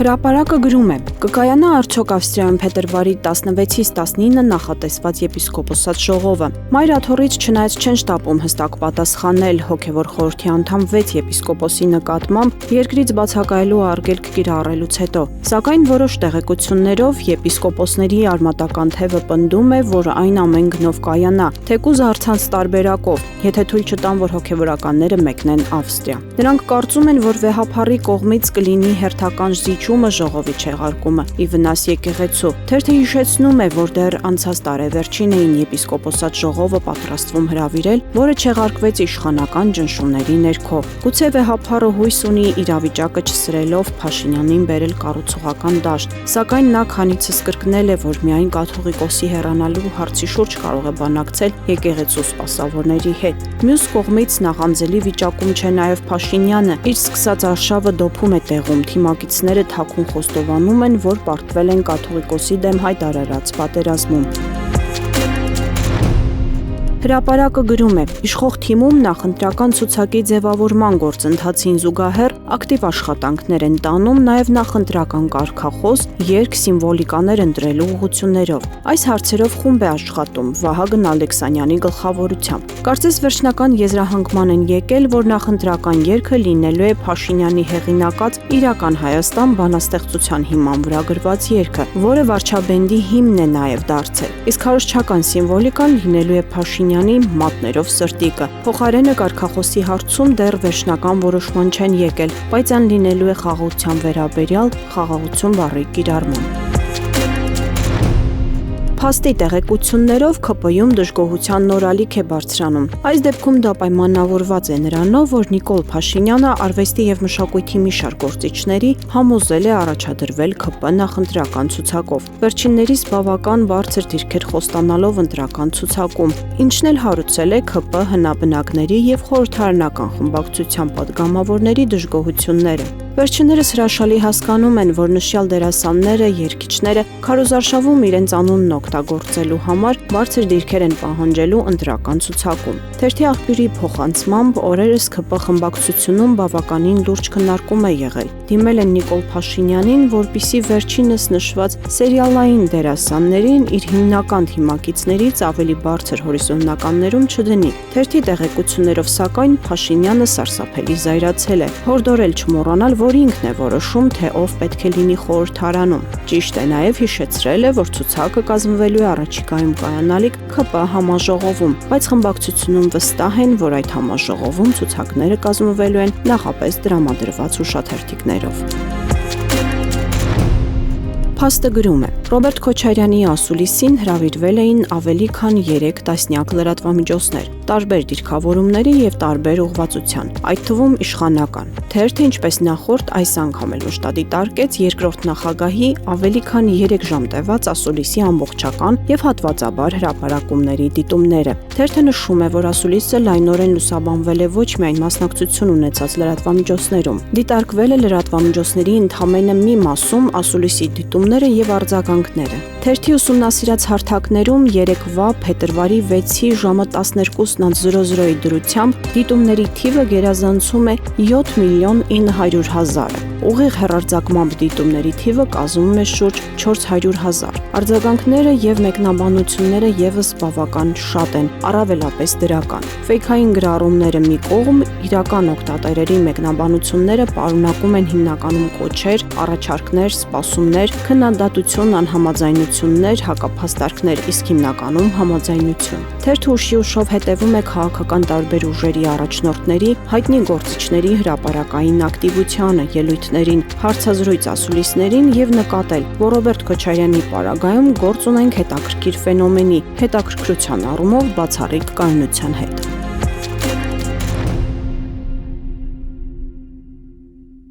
Հրապարակը գրում է. կկայանա արդյոք Ավստրիայում փետրվարի 16-ից 19 նախատեսված եպիսկոպոսատ ժողովը։ Մայր աթոռից չնայած չեն շտապում հստակ պատասխանել հոգևոր խորհրդի անդամ 6 եպիսկոպոսի նկատմամբ երկրից բացակայելու արգելք կիրառելուց հետո։ Սակայն որոշ տեղեկություններով եպիսկոպոսների արմատական թևը պնդում է, որ այն ամեն գնով կայանա, թեկուզ առցանց տարբերակով, եթե թույլ չտան, որ հոգևորականները մեկնեն Ավստրիա։ Նրանք կարծում են, որ վեհափառի կողմից կլինի հերթական զիջումը ժողովի չեղարկումը ի վնաս եկեղեցու։ Թերթը հիշեցնում է, որ դեռ անցած տարեվերջին էին եպիսկոպոսատ ժողովը պատրաստվում հրավիրել, որը չեղարկվեց իշխանական ճնշումների ներքո։ Գուցե վեհափառը հույս ունի իրավիճակը չսրելով Փաշինյանին բերել կառուցողական դաշտ, սակայն նա քանիցս կրկնել է, որ միայն կաթողիկոսի հեռանալու հարցի շուրջ կարող է բանակցել եկեղեցու սպասավորների հետ։ Մյուս կողմից նախանձելի վիճակում չէ նաև Փաշինյանը, իր սկսած արշավը դոփում է տեղում, թիմակիցները թաքուն խոստովանում են, որ պարտվել են կաթողիկոսի դեմ հայտարարած պատերազմում։ Հրապարակը գրում է. իշխող թիմում նախընտրական ցուցակի ձևավորման գործընթացին զուգահեռ ակտիվ աշխատանքներ են տանում նաև նախընտրական կարգախոս, երգ, սիմվոլիկաներ ընտրելու ուղղություններով։ Այս հարցերով խումբ է աշխատում Վահագն Ալեքսանյանի գլխավորությամբ։ Կարծես վերջնական եզրահանգման են եկել, որ նախընտրական երգը լինելու է Փաշինյանի հեղինակած «Իրական Հայաստան» բանաստեղծության հիման վրա գրված երգը, որը վարչաբենդի հիմն է նաև դարձել։ Իսկ քարոզչական սիմվոլիկան լինելու է Փաշինյանի «Մատներով սրտիկը»։ Փոխարենը կարգախոսի հարցում դեռ վերջնական որոշման չեն եկել, բայց այն լինելու է խաղաղության վերաբերյալ խաղաղություն բառի կիրառմամբ։ Փաստի տեղեկություններով ՔՊ-ում դժգոհության նոր ալիք է բարձրանում։ Այս դեպքում դա պայմանավորված է նրանով, որ Նիկոլ Փաշինյանը արվեստի եւ մշակույթի մի շարք գործիչների համոզել է առաջադրվել ՔՊ նախընտրական ցուցակով։ Վերջիններիս բավական բարձր դիրքեր խոստանալով ընտրական ցուցակում, ինչն էլ հարուցել է ՔՊ հնաբնակների եւ խորհրդարանական խմբակցության падգամավորների դժգոհությունները։ Վերջիններս հրաշալի հասկանում են, որ նշյալ դերասանները, երգիչները քարոզարշավում իրենց անունն օգտագործելու համար բարձր դիրքեր են պահանջելու ընտրական ցուցակում։ Թերթի աղբյուրի փոխանցմամբ օրերս ՔՊ խմբակցությունում բավականին լուրջ քննարկում է եղել։ Դիմել են Նիկոլ Փաշինյանին, որպիսի վերջինս նշված սերիալային դերասաններին իր հիմնական թիմակիցներից ավելի բարձր հորիզոնականներում չդնի։ Թերթի տեղեկություններով սակայն Փաշինյանը սարսափելի զայրացել է, հորդորել չմոռանալ, որ ինքն է որոշում, թե ով պետք է լինի խորհրդարանում։ Ճիշտ է, նաև հիշեցրել է, որ ցուցակը կազմվելու է առաջիկայում կայանալիք ՔՊ համաժողովում, բայց խմբակցությունում վստահ են, որ այդ համաժողովում ցուցակները կազմվելու են նախապես տրամադրված հուշաթերթիկներով։ Փաստը գրում է. Ռոբերտ Քոչարյանի ասուլիսին հրավիրվել էին ավելի քան 3 տասնյակ լրատվամիջոցներ, տարբեր դիրքավորումների եւ տարբեր ուղղվածության, այդ թվում իշխանական։ Թերթը, ինչպես նախորդ, այս անգամ էլ մշտադիտարկեց երկրորդ նախագահի ավելի քան 3 ժամ տևած ասուլիսի ամբողջական եւ հատվածաբար հրապարակումների դիտումները։ Թերթը նշում է, որ ասուլիսը լայնորեն լուսաբանվել է ոչ միայն մասնակցություն ունեցած լրատվամիջոցներում, դիտարկվել է լրատվամիջոցների ընդամենը մի մասում ասուլիսի դիտումները եւ արձագանքները։ Թերթի ուսումնասիրած հարթակներում երեկվա փետրվարի 6-ի ժամը 12:00-ի դրությամբ դիտումների թիվը գերազանցում է 7.900.000-ը։ Ուղիղ հեռարձակմամբ դիտումների թիվը կազմում է շուրջ 400.000։ Արձագանքները եւ մեկնաբանությունները եւս բավական շատ են, առավելապես դրական։ Ֆեյքային գրառումները մի կողմ, իրական օգտատերերի մեկնաբանությունները պարունակում են հիմնականում կոչեր, առաջարկներ, սպասումներ, քննադատություն, անհամաձայնություններ, հակափաստարկներ, իսկ հիմնականում համաձայնություն։ Թերթը ուշիուշով հետևում է քաղաքական տարբեր ուժերի առաջնորդների, հայտնի գործիչների հրապարակային ակտիվությանը, ելույթներին, հարցազրույց ասուլիսներին եւ նկատել, որ Ռոբերտ Քոչարյանի պարագայում գործ ունենք հետաքրքիր ֆենոմենի, հետաքրքրության առումով բացառիկ կայունության հետ։